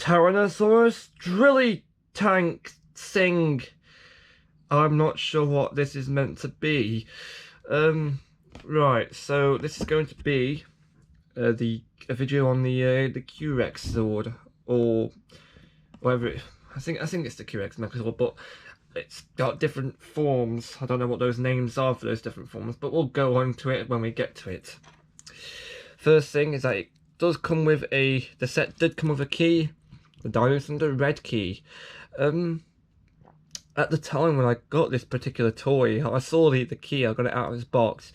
Tyrannosaurus Drilly Tank Sing. I'm not sure what this is meant to be. Right, so this is going to be a video on the Q-Rex Zord, or whatever it, I think it's the Q-Rex Megazord, but it's got different forms. I don't know what those names are for those different forms, but we'll go on to it when we get to it. First thing is that it does come with the set did come with a key, the Dino Thunder red key. At the time when I got this particular toy, I saw the key, I got it out of this box,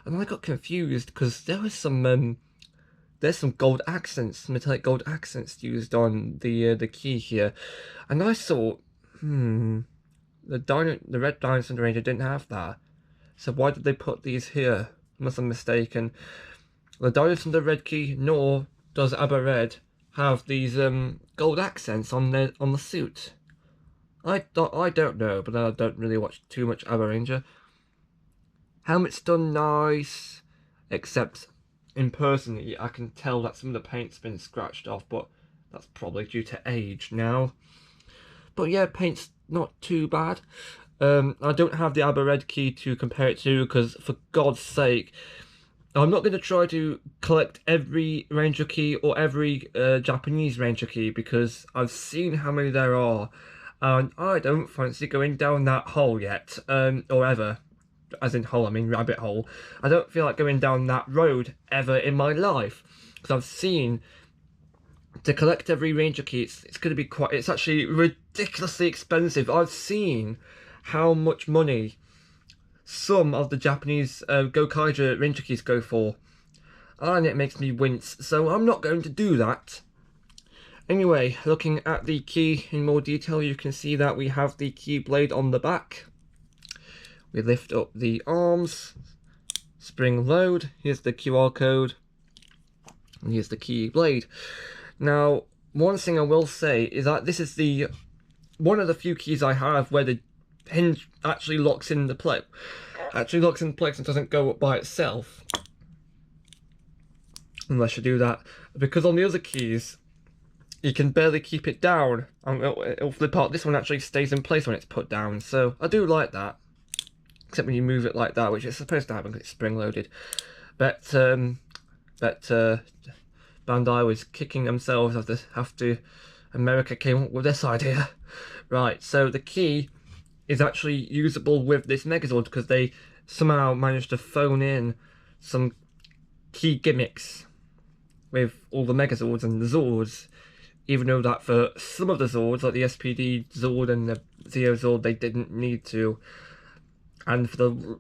and I got confused because there was there's some gold accents, metallic gold accents used on the key here, and I thought, the red Dino Thunder Ranger didn't have that, so why did they put these here? Unless I'm mistaken. The Dino Thunder red key, nor does Abba Red have these gold accents on the suit. I don't know, but I don't really watch too much Abba Ranger. Helmet's done nice, except in person I can tell that some of the paint's been scratched off, but that's probably due to age now. But yeah, paint's not too bad. I don't have the Abba Red key to compare it to, because for God's sake, I'm not going to try to collect every Ranger key or every Japanese Ranger key, because I've seen how many there are, and I don't fancy going down that hole yet, or ever. As in hole, I mean rabbit hole. I don't feel like going down that road ever in my life, because I've seen, to collect every Ranger key, it's going to be it's actually ridiculously expensive. I've seen how much money some of the Japanese Gokaiger Ranger keys go for, and it makes me wince, so I'm not going to do that. Anyway, looking at the key in more detail, you can see that we have the key blade on the back. We lift up the arms, spring load, here's the QR code, and here's the key blade. Now, one thing I will say is that this is one of the few keys I have where the hinge actually locks in place. And doesn't go up by itself. Unless you do that. Because on the other keys, you can barely keep it down, and it'll flip out. This one actually stays in place when it's put down, so I do like that. Except when you move it like that, which is supposed to happen because it's spring-loaded. But Bandai was kicking themselves after America came up with this idea. Right, so the key is actually usable with this Megazord, because they somehow managed to phone in some key gimmicks with all the Megazords and the Zords, even though that for some of the Zords, like the SPD Zord and the Zeo Zord, they didn't need to. And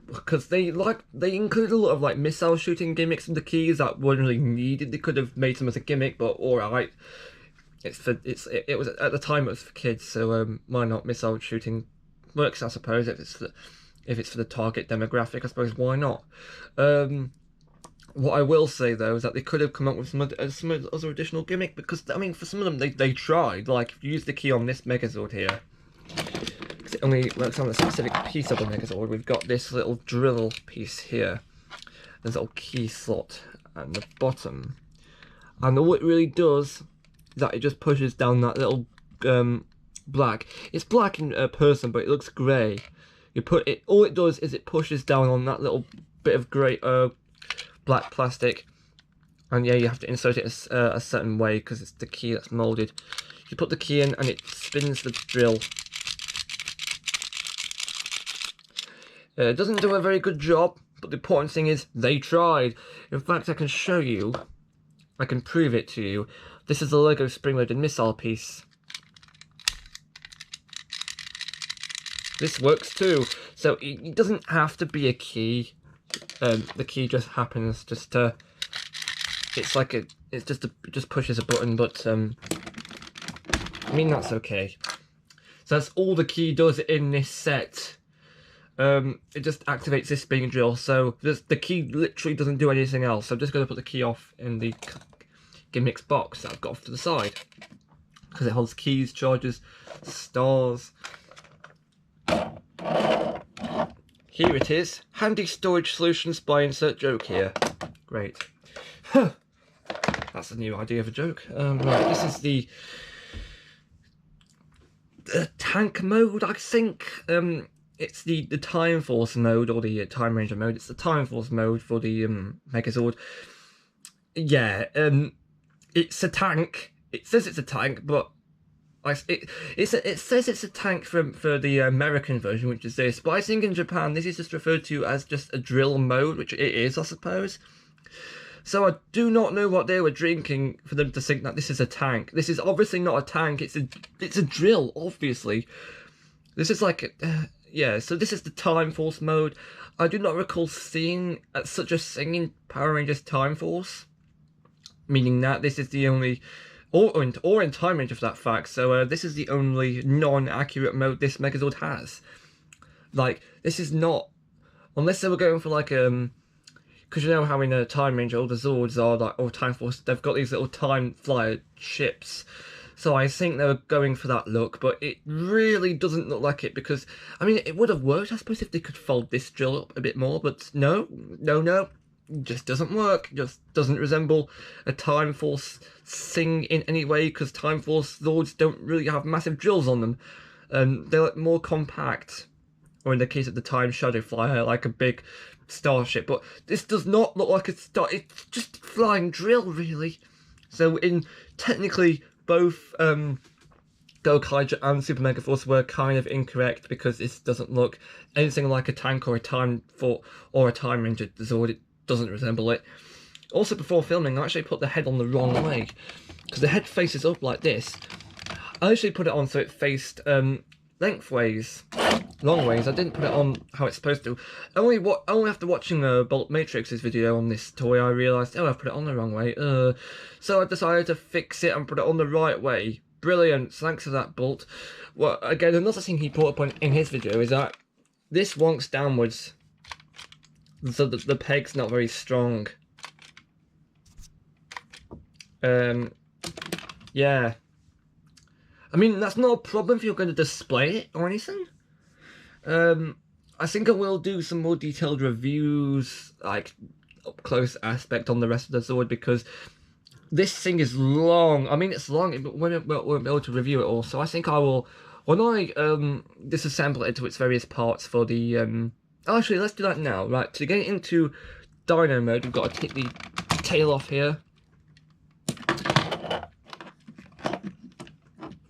because they include a lot of like missile shooting gimmicks in the keys that weren't really needed. They could have made them as a gimmick, but alright. It was at the time it was for kids, so why not? Missile shooting works, I suppose. If it's for the target demographic, I suppose why not? What I will say though is that they could have come up with some other additional gimmick, because I mean, for some of them they tried. Like if you use the key on this Megazord here, because it only works on a specific piece of the Megazord. We've got this little drill piece here. There's a little key slot at the bottom, and all it really does is that it just pushes down that little black. It's black in person, but it looks grey. You put it. All it does is it pushes down on that little bit of grey, black plastic, and yeah, you have to insert it a certain way because it's the key that's molded. You put the key in, and it spins the drill. It doesn't do a very good job, but the important thing is they tried. In fact, I can show you. I can prove it to you. This is the Lego spring-loaded missile piece. This works too. So it doesn't have to be a key. The key just happens just to. It's like it just pushes a button, but I mean that's okay. So that's all the key does in this set. It just activates this spinning drill. So the key literally doesn't do anything else. So I'm just going to put the key off in the gimmicks box that I've got off to the side, because it holds keys, chargers, stars. Here it is. Handy storage solutions by insert joke here. Great. That's a new idea of a joke. Right, this is the tank mode, I think. It's the Time Force mode, or the Time Ranger mode. It's the Time Force mode for the Megazord. Yeah, it's a tank. It says it's a tank, but it says it's a tank for the American version, which is this. But I think in Japan, this is just referred to as just a drill mode, which it is, I suppose. So I do not know what they were drinking for them to think that this is a tank. This is obviously not a tank. It's a drill, obviously. This is like yeah. So this is the Time Force mode. I do not recall seeing such a thing in Power Rangers Time Force, meaning that this is the only, or in Time Ranger for that fact. So this is the only non-accurate mode this Megazord has. Like, this is not, unless they were going for like because you know how in a Time Ranger all the Zords are like, or Time Force, they've got these little time flyer ships. So I think they were going for that look, but it really doesn't look like it, because, I mean, it would have worked, I suppose, if they could fold this drill up a bit more, but no, it just doesn't work. It just doesn't resemble a Time Force thing in any way, because Time Force Zords don't really have massive drills on them. They're like more compact, or in the case of the Time Shadow Flyer, like a big starship, but this does not look like a star. It's just a flying drill, really. So in technically both Gokaiger and Super Megaforce were kind of incorrect, because this doesn't look anything like a tank or a Time Ranger Zord. It doesn't resemble it. Also, before filming, I actually put the head on the wrong way, because the head faces up like this. I actually put it on so it faced lengthways, long ways. I didn't put it on how it's supposed to. Only after watching Bolt Matrix's video on this toy, I realised, oh, I put it on the wrong way. So I decided to fix it and put it on the right way. Brilliant, thanks for that, Bolt. Well, again, another thing he brought up in his video is that this wonks downwards, so the peg's not very strong. Yeah. I mean, that's not a problem if you're going to display it or anything. I think I will do some more detailed reviews, like up close aspect on the rest of the Zord, because this thing is long. I mean, it's long, but we won't be able to review it all. So I think I will, when I disassemble it into its various parts for the actually, let's do that now. Right, to get into Dino mode, we've got to take the tail off here.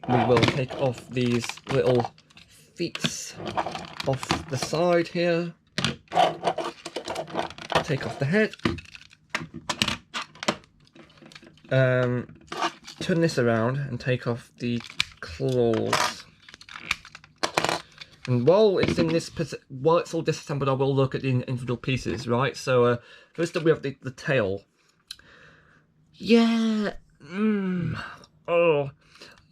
We will take off these little feet off the side here. Take off the head. Turn this around and take off the claws. And while it's in this, while it's all disassembled, I will look at the individual pieces, right? So first up we have the tail. Yeah. Oh.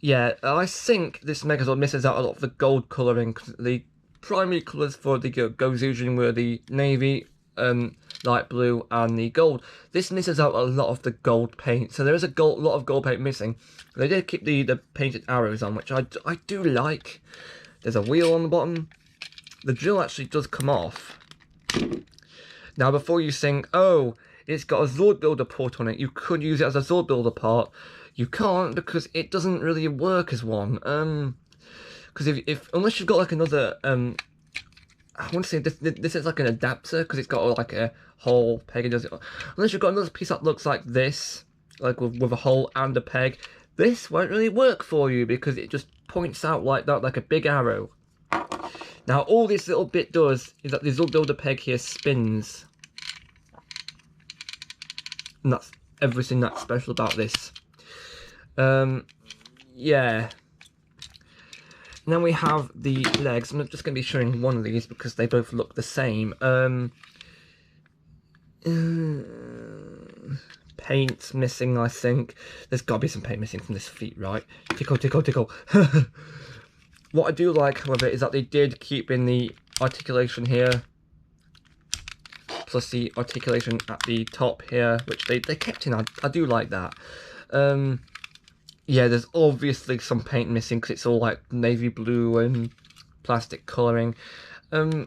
Yeah, I think this Megazord misses out a lot of the gold colouring. The primary colours for the Gozujin were the navy, light blue, and the gold. This misses out a lot of the gold paint, so there is a lot of gold paint missing. They did keep the painted arrows on, which I do like. There's a wheel on the bottom. The drill actually does come off. Now, before you think, oh, it's got a Zord Builder port on it, you could use it as a Zord Builder part. You can't, because it doesn't really work as one. Because if unless you've got like another I want to say this is like an adapter, because it's got like a hole peg. It does it. Unless you've got another piece that looks like this, like with a hole and a peg, this won't really work for you, because it just points out like that, like a big arrow. Now all this little bit does is that this little builder peg here spins, and that's everything that's special about this. Yeah. Then we have the legs. I'm just going to be showing one of these because they both look the same. Paint missing, I think. There's got to be some paint missing from this feet, right? Tickle, tickle, tickle. What I do like, however, is that they did keep in the articulation here, plus the articulation at the top here, which they kept in. I do like that. Yeah, there's obviously some paint missing because it's all like navy blue and plastic colouring. On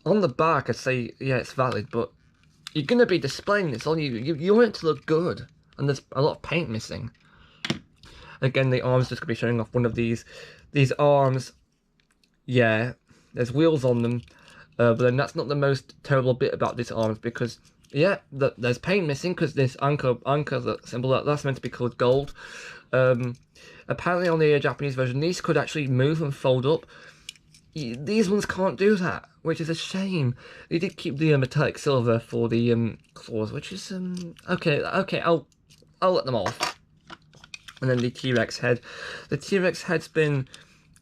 the back, I'd say, yeah, it's valid, but you're going to be displaying this on you. You want it to look good, and there's a lot of paint missing. Again, the arm's just going to be showing off one of these. These arms, yeah, there's wheels on them. But then that's not the most terrible bit about these arms, because, yeah, there's paint missing, because this anchor symbol, that's meant to be called gold. Apparently on the Japanese version, these could actually move and fold up. These ones can't do that, which is a shame. They did keep the metallic silver for the claws, which is okay. I'll let them off. And then the T-Rex head. The T-Rex head's been,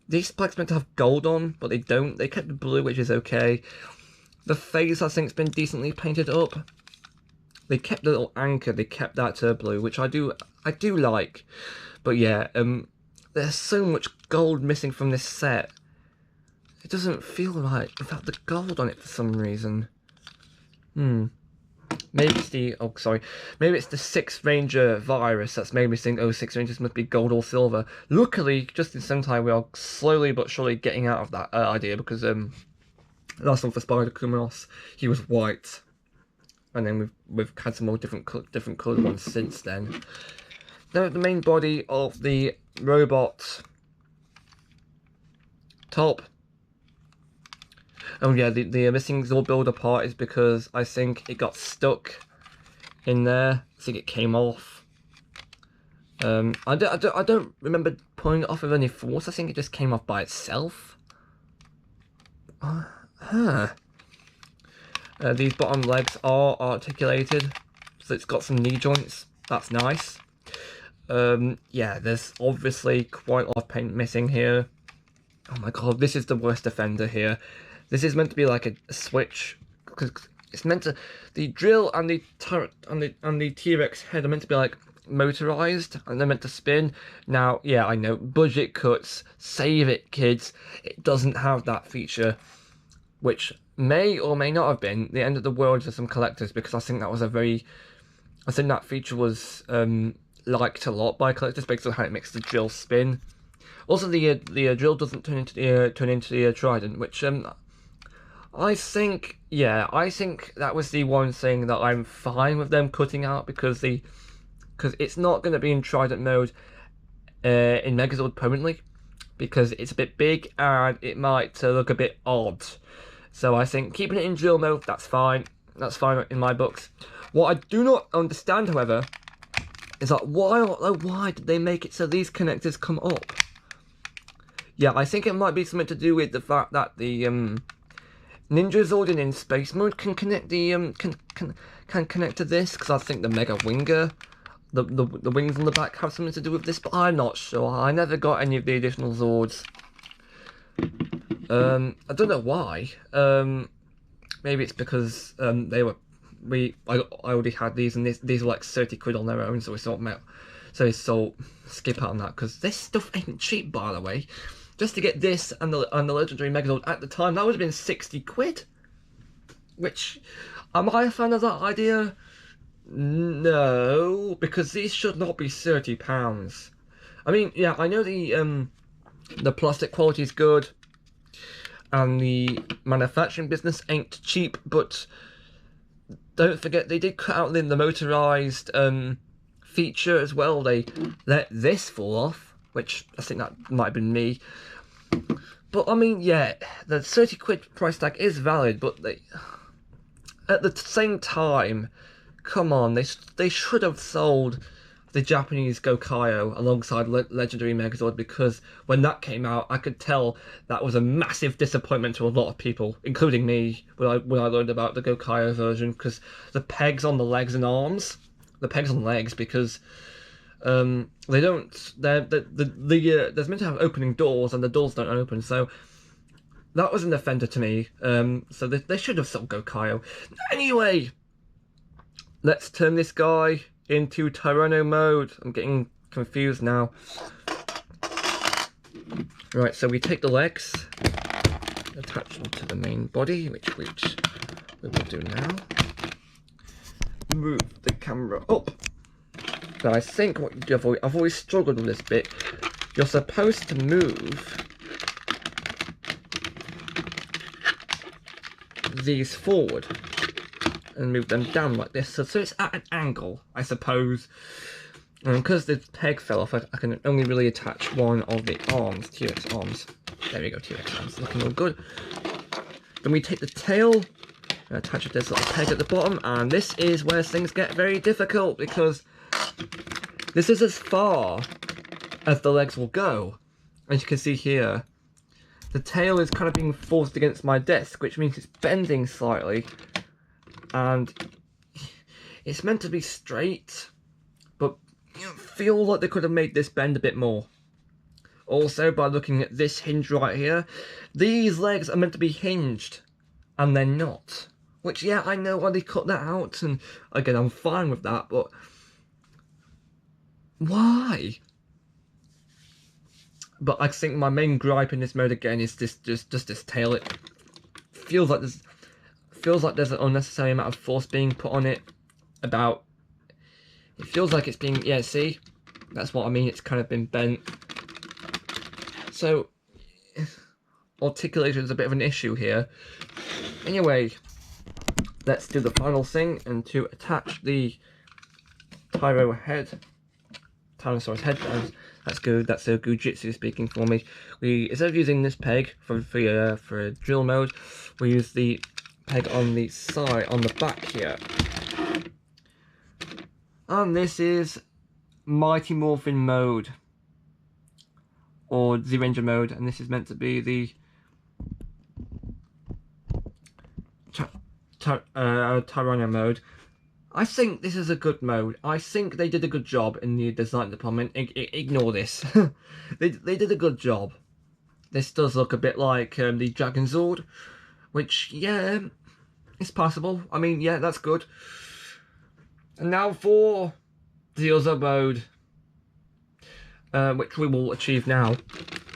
these spikes meant to have gold on, but they don't. They kept the blue, which is okay. The face, I think, has been decently painted up. They kept the little anchor. They kept that blue, which I do like. But yeah, there's so much gold missing from this set. It doesn't feel right without the gold on it for some reason. Maybe it's the, oh sorry, maybe it's the 6 Ranger virus that's made me think, oh, 6 Rangers must be gold or silver. Luckily, just in some time, we are slowly but surely getting out of that idea, because last one for Spider Kumanos, he was white. And then we've had some more different coloured ones since then. Now the main body of the robot top. Oh yeah, the missing Zord builder part is because I think it got stuck in there. I think it came off. I don't remember pulling it off with any force. I think it just came off by itself. These bottom legs are articulated, so it's got some knee joints. That's nice. Yeah, there's obviously quite a lot of paint missing here. Oh my god, this is the worst offender here. This is meant to be like a switch, because it's meant to, the drill and the turret and the T-Rex head are meant to be like motorized, and they're meant to spin. Now, yeah, I know, budget cuts, save it, kids. It doesn't have that feature, which may or may not have been the end of the world for some collectors, because I think that was I think that feature was liked a lot by collectors based on how it makes the drill spin. Also, the drill doesn't turn into the trident, which I think that was the one thing that I'm fine with them cutting out, because it's not going to be in trident mode in Megazord permanently, because it's a bit big and it might look a bit odd. So I think keeping it in drill mode, that's fine. That's fine in my books. What I do not understand, however, is that why did they make it so these connectors come up? Yeah, I think it might be something to do with the fact that the Ninja Zord in space mode can connect the can connect to this, because I think the Mega Winger, the wings on the back have something to do with this, but I'm not sure. I never got any of the additional Zords. I don't know why. Maybe it's because I already had these, and these were like 30 quid on their own, so we thought skip out on that, because this stuff ain't cheap, by the way. Just to get this and the legendary Megazord at the time, that would have been 60 quid. Which, am I a fan of that idea? No, because these should not be £30. I mean, yeah, I know the plastic quality is good, and the manufacturing business ain't cheap, but don't forget they did cut out the motorized feature as well. They let this fall off, which I think that might have been me. But I mean, yeah, the 30 quid price tag is valid, but at the same time, come on, they should have sold the Japanese Gokaio alongside Legendary Megazord, because when that came out, I could tell that was a massive disappointment to a lot of people, including me, when I learned about the Gokaio version, because the pegs on the legs and arms, because they don't, there's meant to have opening doors, and the doors don't open, so that was an offender to me. So they should have sold Gokaio. Anyway, let's turn this guy into Tyranno mode. I'm getting confused now. Right, so we take the legs, attach them to the main body, which we will do now. Move the camera up. Now I think what you do, I've always struggled with this bit. You're supposed to move these forward and move them down like this, so it's at an angle, I suppose. And because the peg fell off, I can only really attach one of the arms, T-Rex arms. There we go, T-Rex arms, looking all good. Then we take the tail, attach it to this little peg at the bottom, and this is where things get very difficult, because this is as far as the legs will go. As you can see here, the tail is kind of being forced against my desk, which means it's bending slightly, and it's meant to be straight, but I feel like they could have made this bend a bit more. Also, by looking at this hinge right here, these legs are meant to be hinged, and they're not. Which, yeah, I know why they cut that out, and again, I'm fine with that, but why? But I think my main gripe in this mode again is just this tail. It feels like there's an unnecessary amount of force being put on it. It feels like it's being, yeah, see, that's what I mean. It's kind of been bent. So articulation is a bit of an issue here. Anyway, let's do the final thing, and to attach the Tyrannosaurus head. That's good. That's a Gujitsu speaking for me. Instead of using this peg for a drill mode, we use the peg on the side, on the back here. And this is Mighty Morphin mode, or the Ranger mode, and this is meant to be the Tyranno mode. I think this is a good mode. I think they did a good job in the design department. Ignore this. they did a good job. This does look a bit like the Megazord, which, yeah, it's possible. I mean, yeah, that's good. And now for the other mode, which we will achieve now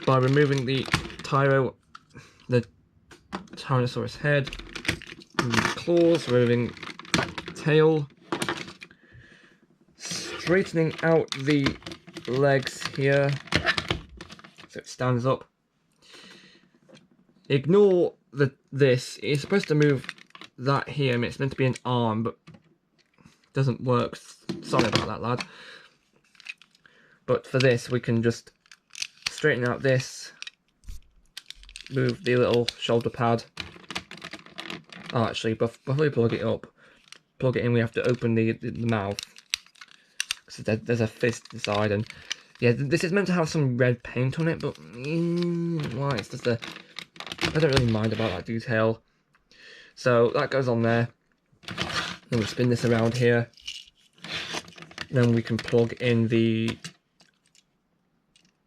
by removing the Tyrannosaurus head, claws, removing tail, straightening out the legs here so it stands up. Ignore this. It's supposed to move that here. I mean, it's meant to be an arm, but it doesn't work. Sorry about that, lad. But for this, we can just straighten out this, move the little shoulder pad. Oh, actually, before we plug it in, we have to open the mouth, because there's a fist inside, and yeah, this is meant to have some red paint on it, but why? It's just I don't really mind about that detail. So that goes on there. Then we spin this around here. Then we can plug in the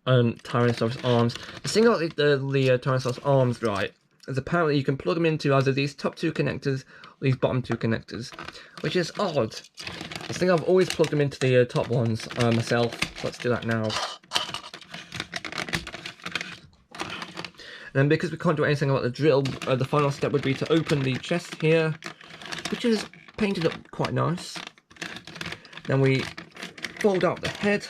Tyrannosaurus arms. The thing about the Tyrannosaurus arms, right, is apparently you can plug them into either these top two connectors or these bottom two connectors, which is odd. I think I've always plugged them into the top ones myself. So let's do that now. And then because we can't do anything about the drill, the final step would be to open the chest here, which is painted up quite nice. Then we fold out the head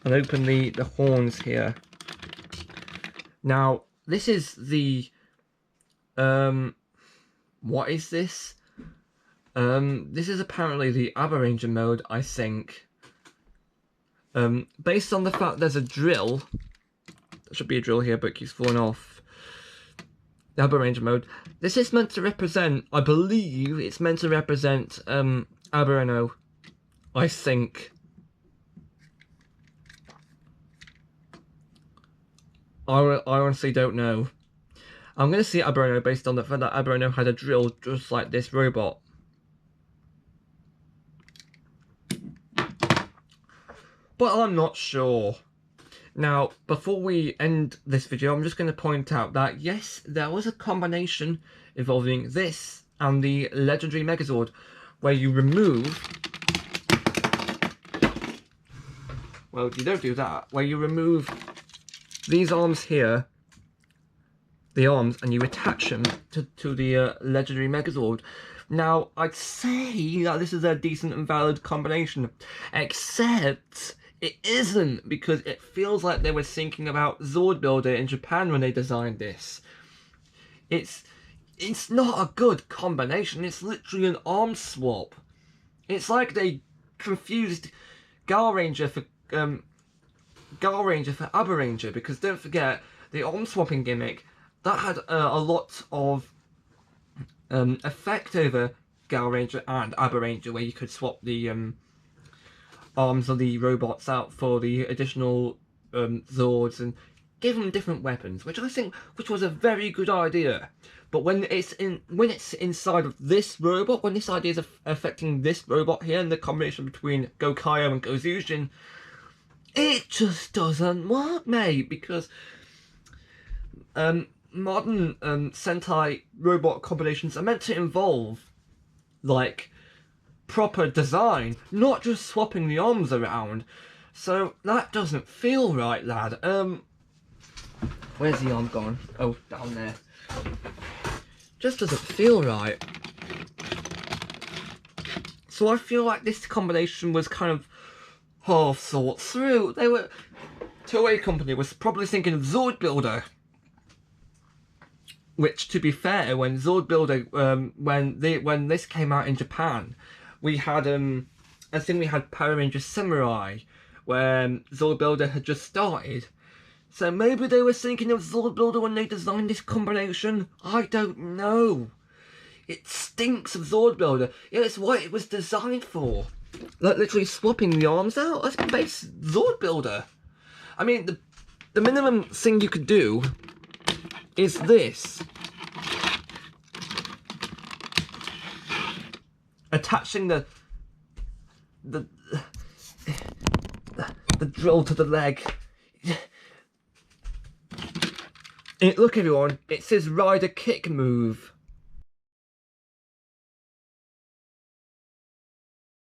and open the horns here. Now, this is the, what is this? This is apparently the Ranger mode, I think. Based on the fact there's a drill, there should be a drill here, but it keeps falling off. The Ranger mode. This is meant to represent, I believe, it's meant to represent, Aberrano, I think. I honestly don't know. I'm going to see Aberrano based on the fact that Aberrano had a drill just like this robot. But I'm not sure. Now, before we end this video, I'm just going to point out that, yes, there was a combination involving this and the legendary Megazord, where you remove... Well, you don't do that. Where you remove these arms here, the arms, and you attach them to the legendary Megazord. Now, I'd say that this is a decent and valid combination, except it isn't, because it feels like they were thinking about Zord Builder in Japan when they designed this. It's not a good combination. It's literally an arm swap. It's like they confused Gal Ranger for Aber Ranger, because don't forget the arm swapping gimmick that had a lot of effect over Gal Ranger and Aber Ranger, where you could swap the arms of the robots out for the additional Zords and give them different weapons, which was a very good idea. But when it's inside of this robot, when this idea is affecting this robot here, and the combination between Gokaio and Gozujin, it just doesn't work, mate. Because modern Sentai robot combinations are meant to involve like proper design, not just swapping the arms around. So that doesn't feel right, lad. Where's the arm gone? Oh, down there. Just doesn't feel right. So I feel like this combination was kind of half thought through. Toei Company was probably thinking of Zord Builder. Which, to be fair, when Zord Builder, when this came out in Japan, we had I think we had Power Rangers Samurai, where Zord Builder had just started. So maybe they were thinking of Zord Builder when they designed this combination. I don't know. It stinks of Zord Builder. Yeah, it's what it was designed for. Like literally swapping the arms out. That's base Zord Builder. I mean, the minimum thing you could do is this. Attaching the drill to the leg. Look everyone, it says rider kick move.